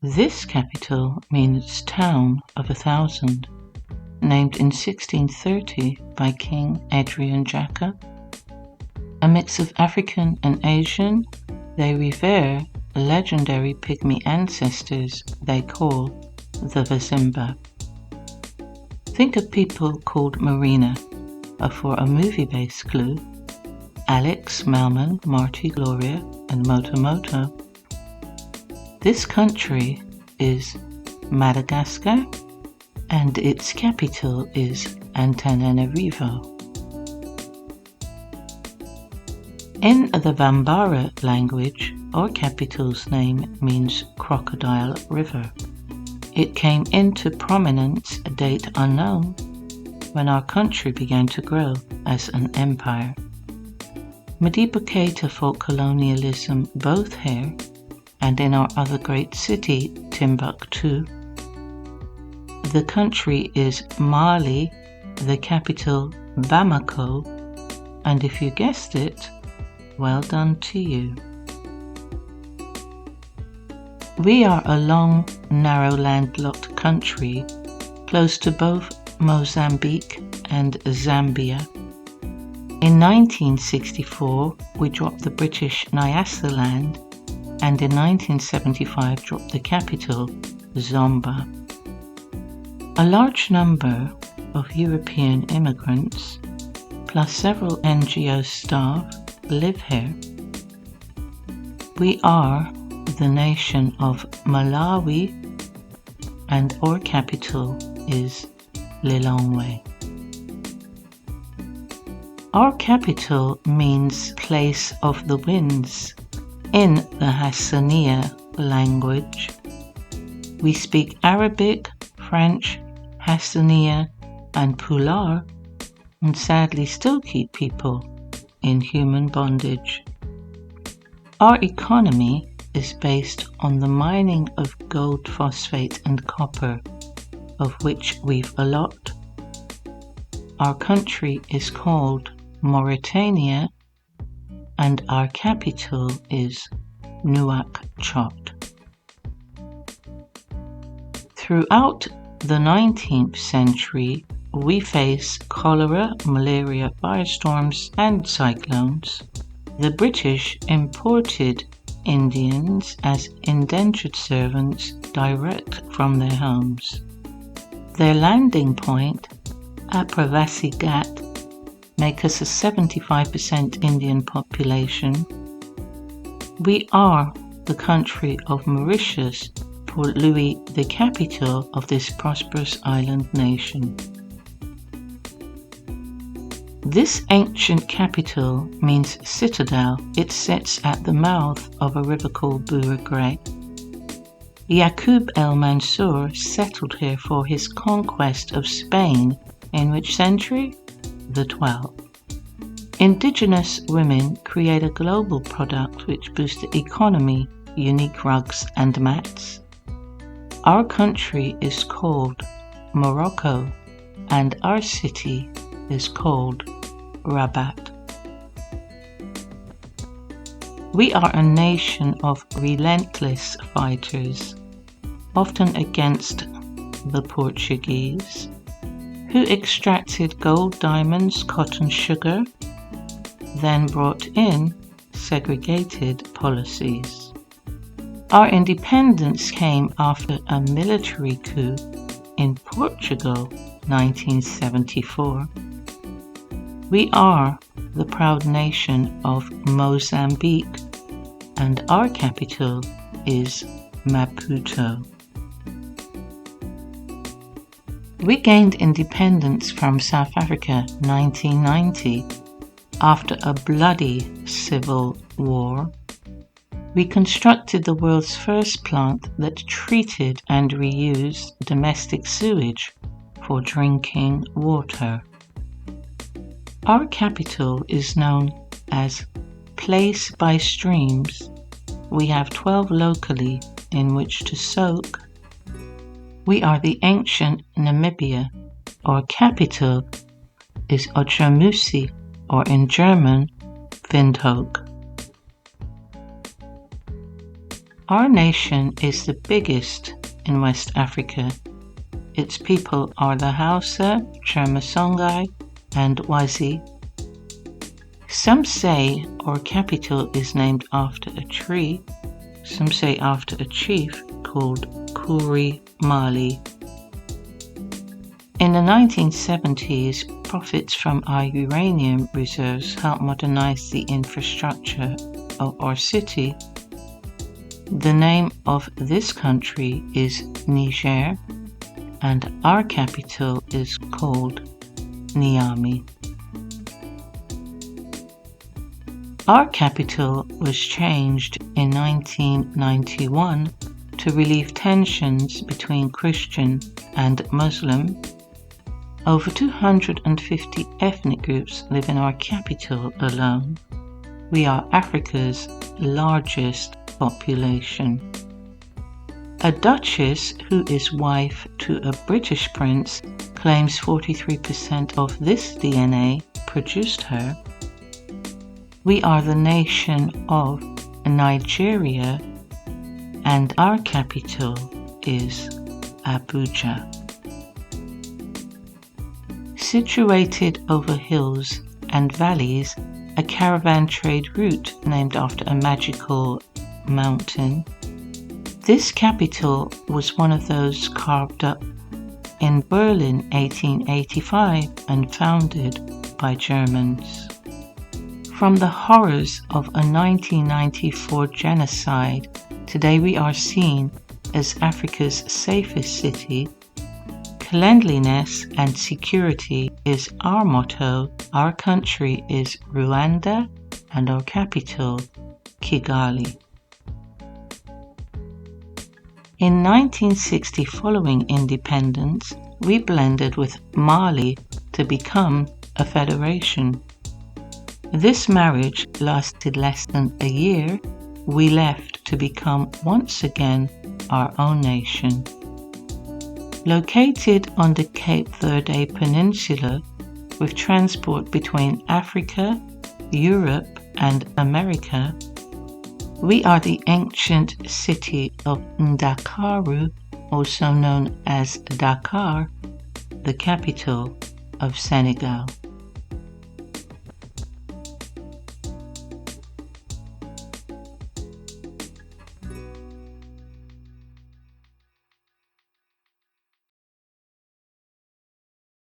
This capital means town of 1,000, named in 1630 by King Adrian Jaka. A mix of African and Asian, they revere legendary pygmy ancestors they call the Vazimba. Think of people called Marina, or for a movie-based clue, Alex, Melman, Marty, Gloria, and Moto. This country is Madagascar, and its capital is Antananarivo. In the Bambara language, our capital's name means Crocodile River. It came into prominence a date unknown when our country began to grow as an empire. Madiba fought colonialism both here and in our other great city, Timbuktu. The country is Mali, the capital Bamako, and if you guessed it, well done to you. We are a long, narrow landlocked country close to both Mozambique and Zambia. In 1964, we dropped the British Nyasaland, and in 1975 dropped the capital, Zomba. A large number of European immigrants, plus several NGO staff, live here. We are the nation of Malawi, and our capital is Lilongwe. Our capital means place of the winds in the Hassaniya language. We speak Arabic, French, Hassaniya, and Pular, and sadly still keep people in human bondage. Our economy is based on the mining of gold, phosphate, and copper, of which we've a lot. Our country is called Mauritania, and our capital is Nouakchott. Throughout the 19th century, we face cholera, malaria, firestorms, and cyclones. The British imported Indians as indentured servants direct from their homes. Their landing point, Apravasi Ghat, make us a 75% Indian population. We are the country of Mauritius, Port Louis, the capital of this prosperous island nation. This ancient capital means citadel. It sits at the mouth of a river called Bouragray. Yaqub el-Mansur settled here for his conquest of Spain in which century? The 12th. Indigenous women create a global product which boosts the economy, unique rugs and mats. Our country is called Morocco, and our city is called Rabat. We are a nation of relentless fighters, often against the Portuguese, who extracted gold, diamonds, cotton, sugar, then brought in segregated policies. Our independence came after a military coup in Portugal, 1974. We are the proud nation of Mozambique, and our capital is Maputo. We gained independence from South Africa 1990 after a bloody civil war. We constructed the world's first plant that treated and reused domestic sewage for drinking water. Our capital is known as Place by Streams. We have 12 locally in which to soak. We are the ancient Namibia. Our capital is Ochamusi, or in German, Windhoek. Our nation is the biggest in West Africa. Its people are the Hausa, Chermasongai, and Wazi. Some say our capital is named after a tree, some say after a chief called Kuri Mali. In the 1970s, profits from our uranium reserves helped modernize the infrastructure of our city. The name of this country is Niger, and our capital is called Niamey. Our capital was changed in 1991 to relieve tensions between Christian and Muslim. Over 250 ethnic groups live in our capital alone. We are Africa's largest population. A duchess who is wife to a British prince claims 43% of this DNA produced her. We are the nation of Nigeria, and our capital is Abuja. Situated over hills and valleys, a caravan trade route named after a magical mountain, this capital was one of those carved up in Berlin 1885 and founded by Germans. From the horrors of a 1994 genocide, today we are seen as Africa's safest city. Cleanliness and security is our motto. Our country is Rwanda and our capital, Kigali. In 1960, following independence, we blended with Mali to become a federation. This marriage lasted less than a year. We left to become once again our own nation. Located on the Cape Verde Peninsula, with transport between Africa, Europe, and America, we are the ancient city of Ndakaru, also known as Dakar, the capital of Senegal.